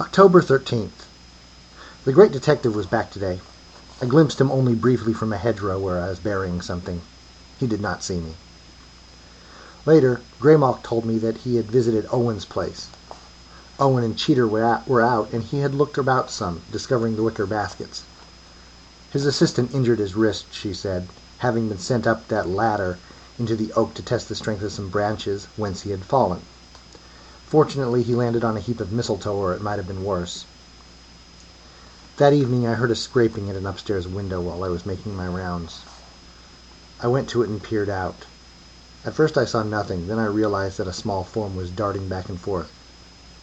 October 13th. The great detective was back today. I glimpsed him only briefly from a hedgerow where I was burying something. He did not see me. Later, Greymock told me that he had visited Owen's place. Owen and Cheater were out, and he had looked about some, discovering the wicker baskets. His assistant injured his wrist, she said, having been sent up that ladder into the oak to test the strength of some branches whence he had fallen. Fortunately, he landed on a heap of mistletoe, or it might have been worse. That evening I heard a scraping at an upstairs window while I was making my rounds. I went to it and peered out. At first I saw nothing, then I realized that a small form was darting back and forth.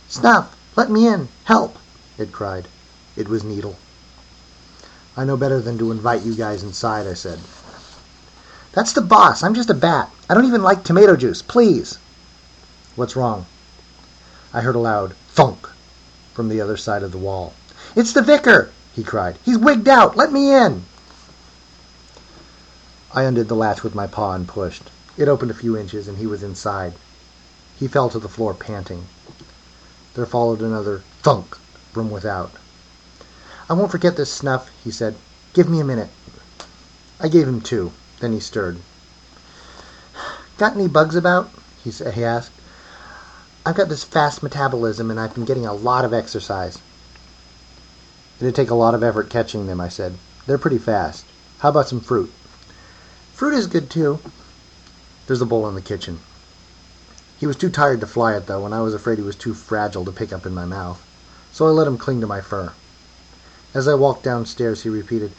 "Snuff! Let me in! Help!" it cried. It was Needle. "I know better than to invite you guys inside," I said. "That's the boss. I'm just a bat. I don't even like tomato juice. Please." "What's wrong?" I heard a loud thunk from the other side of the wall. "It's the vicar!" he cried. "He's wigged out! Let me in!" I undid the latch with my paw and pushed. It opened a few inches, and he was inside. He fell to the floor, panting. There followed another thunk from without. "I won't forget this, Snuff," he said. "Give me a minute." I gave him 2. Then he stirred. "Got any bugs about?" he asked. "I've got this fast metabolism, and I've been getting a lot of exercise." "It'd take a lot of effort catching them," I said. "They're pretty fast. How about some fruit?" "Fruit is good, too." "There's a bowl in the kitchen." He was too tired to fly it, though, and I was afraid he was too fragile to pick up in my mouth, so I let him cling to my fur. As I walked downstairs, he repeated,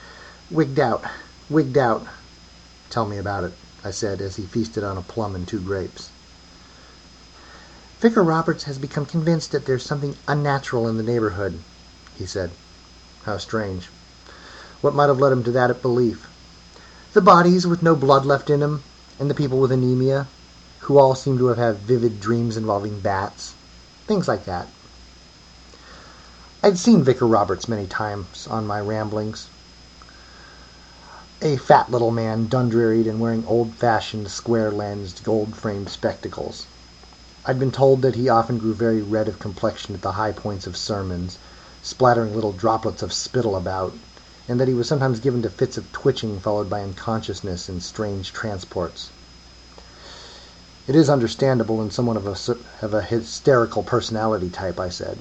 "Wigged out, wigged out." "Tell me about it," I said, as he feasted on a plum and 2 grapes. "Vicar Roberts has become convinced that there's something unnatural in the neighborhood," he said. "How strange. What might have led him to that belief?" "The bodies with no blood left in them, and the people with anemia, who all seem to have had vivid dreams involving bats. Things like that." I'd seen Vicar Roberts many times on my ramblings. A fat little man, dundrearied and wearing old-fashioned, square-lensed, gold-framed spectacles. I'd been told that he often grew very red of complexion at the high points of sermons, splattering little droplets of spittle about, and that he was sometimes given to fits of twitching followed by unconsciousness and strange transports. "It is understandable in someone of a hysterical personality type," I said.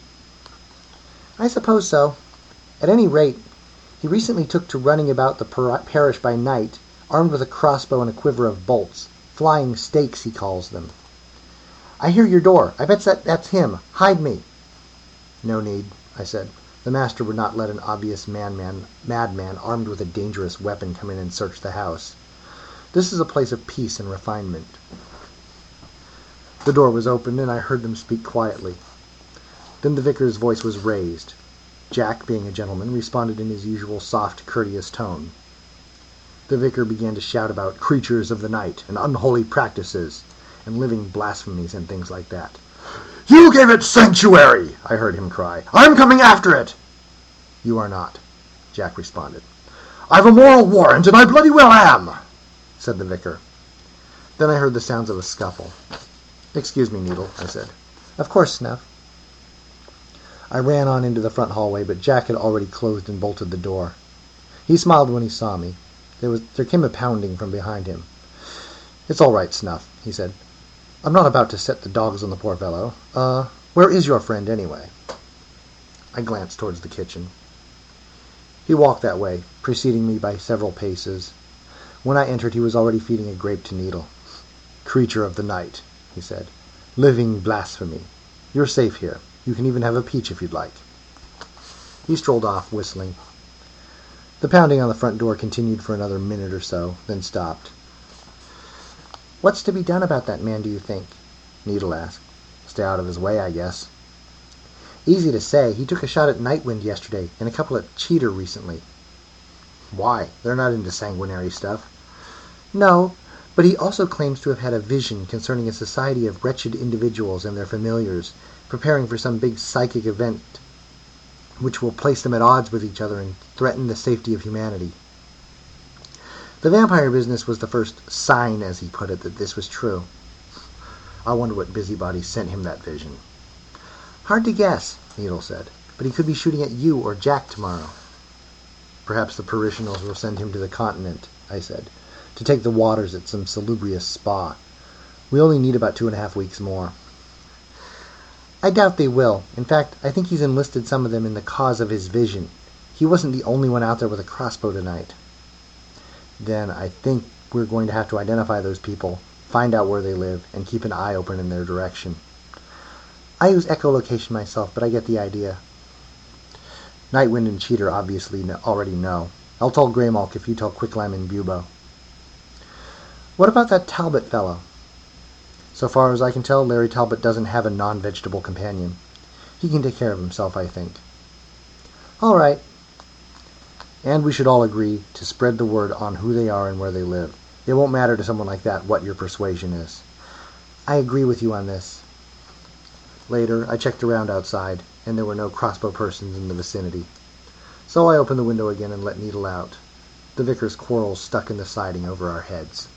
"I suppose so. At any rate, he recently took to running about the parish by night, armed with a crossbow and a quiver of bolts. Flying stakes, he calls them. I hear your door. I bet that's him. Hide me." "No need," I said. "The master would not let an obvious madman armed with a dangerous weapon come in and search the house. This is a place of peace and refinement." The door was opened, and I heard them speak quietly. Then the vicar's voice was raised. Jack, being a gentleman, responded in his usual soft, courteous tone. The vicar began to shout about creatures of the night and unholy practices and living blasphemies and things like that. "You gave it sanctuary!" I heard him cry. "I'm coming after it!" "You are not," Jack responded. "I've a moral warrant, and I bloody well am," said the vicar. Then I heard the sounds of a scuffle. "Excuse me, Needle," I said. "Of course, Snuff." I ran on into the front hallway, but Jack had already closed and bolted the door. He smiled when he saw me. There came a pounding from behind him. "It's all right, Snuff," he said. "I'm not about to set the dogs on the poor fellow. Where is your friend, anyway?" I glanced towards the kitchen. He walked that way, preceding me by several paces. When I entered, he was already feeding a grape to Needle. "Creature of the night," he said. "Living blasphemy. You're safe here. You can even have a peach if you'd like." He strolled off, whistling. The pounding on the front door continued for another minute or so, then stopped. "What's to be done about that man, do you think?" Needle asked. "Stay out of his way, I guess." "Easy to say. He took a shot at Nightwind yesterday, and a couple at Cheater recently." "Why? They're not into sanguinary stuff." "No, but he also claims to have had a vision concerning a society of wretched individuals and their familiars, preparing for some big psychic event which will place them at odds with each other and threaten the safety of humanity. The vampire business was the first sign, as he put it, that this was true. I wonder what busybody sent him that vision. "Hard to guess," Needle said. But he could be shooting at you or Jack tomorrow. Perhaps the parishioners will send him to the continent, I said, to take the waters at some salubrious spa. We only need about 2.5 weeks more. I doubt they will. In fact, I think he's enlisted some of them in the cause of his vision. He wasn't the only one out there with a crossbow tonight. Then I think we're going to have to identify those people, find out where they live, and keep an eye open in their direction. I use echolocation myself, but I get the idea. Nightwind and Cheater obviously already know. I'll tell Greymalk if you tell Quicklime and Bubo. What about that Talbot fellow? So far as I can tell, Larry Talbot doesn't have a non-vegetable companion. He can take care of himself, I think. All right. And we should all agree to spread the word on who they are and where they live. It won't matter to someone like that what your persuasion is. I agree with you on this. Later, I checked around outside, and there were no crossbow persons in the vicinity. So I opened the window again and let Needle out. The vicar's quarrels stuck in the siding over our heads.